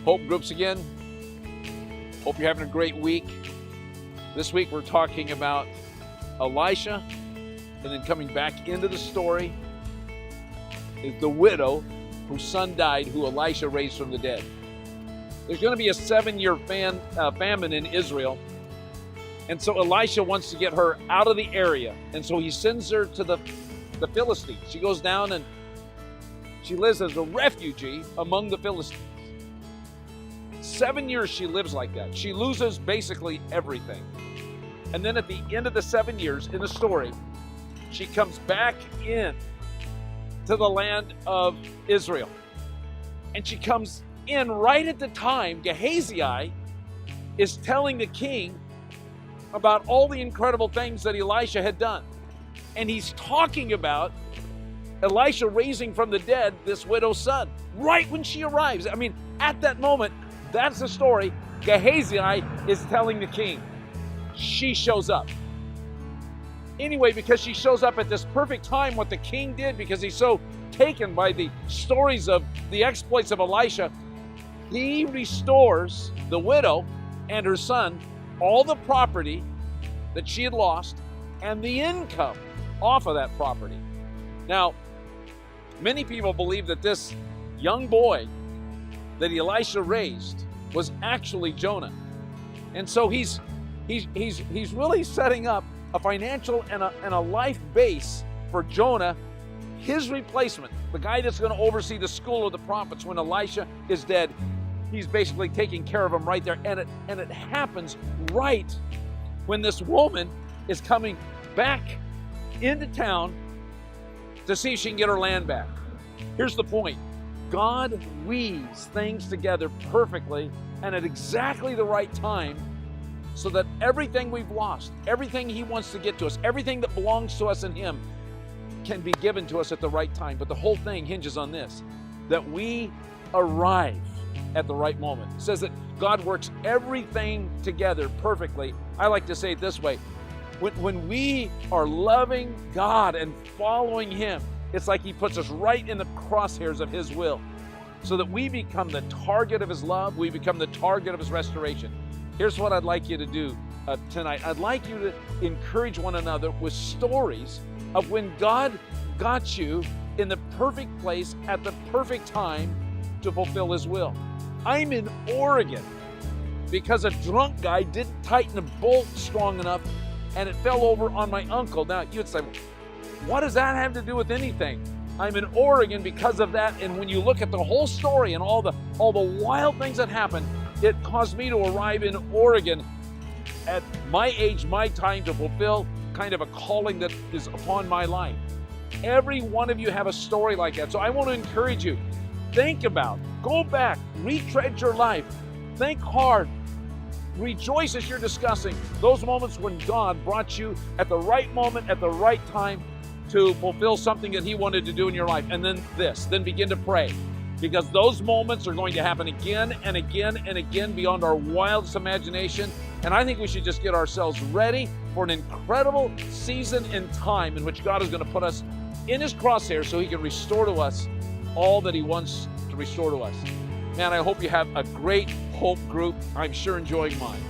Hope groups again. Hope you're having a great week. This week we're talking about Elisha, and then coming back into the story is the widow whose son died, who Elisha raised from the dead. There's going to be a 7-year famine in Israel, and so Elisha wants to get her out of the area, and so he sends her to the Philistines. She goes down and she lives as a refugee among the Philistines. 7 years she lives like that. She loses basically everything. And then at the end of the 7 years in the story, she comes back in to the land of Israel. And she comes in right at the time Gehazi is telling the king about all the incredible things that Elisha had done. And he's talking about Elisha raising from the dead this widow's son right when she arrives. I mean, at that moment, that's the story Gehazi is telling the king. She shows up. Anyway, because she shows up at this perfect time, what the king did, because he's so taken by the stories of the exploits of Elisha, he restores the widow and her son all the property that she had lost and the income off of that property. Now, many people believe that this young boy that Elisha raised was actually Jonah. And so he's really setting up a financial and a life base for Jonah, his replacement, the guy that's going to oversee the school of the prophets when Elisha is dead. He's basically taking care of him right there. And it happens right when this woman is coming back into town to see if she can get her land back. Here's the point. God weaves things together perfectly and at exactly the right time so that everything we've lost, everything He wants to get to us, everything that belongs to us in Him can be given to us at the right time. But the whole thing hinges on this, that we arrive at the right moment. It says that God works everything together perfectly. I like to say it this way. When we are loving God and following Him, it's like He puts us right in the crosshairs of His will so that we become the target of His love. We become the target of His restoration. Here's what I'd like you to do tonight. I'd like you to encourage one another with stories of when God got you in the perfect place at the perfect time to fulfill His will. I'm in Oregon because a drunk guy didn't tighten a bolt strong enough and it fell over on my uncle. Now, you'd say, what does that have to do with anything? I'm in Oregon because of that, and when you look at the whole story and all the wild things that happened, it caused me to arrive in Oregon at my age, my time, to fulfill kind of a calling that is upon my life. Every one of you have a story like that, so I want to encourage you. Think about, go back, retread your life, think hard, rejoice as you're discussing those moments when God brought you at the right moment, at the right time, to fulfill something that He wanted to do in your life. And then begin to pray, because those moments are going to happen again and again and again beyond our wildest imagination. And I think we should just get ourselves ready for an incredible season and time in which God is going to put us in His crosshairs so He can restore to us all that He wants to restore to us. Man, I hope you have a great Hope group. I'm sure enjoying mine.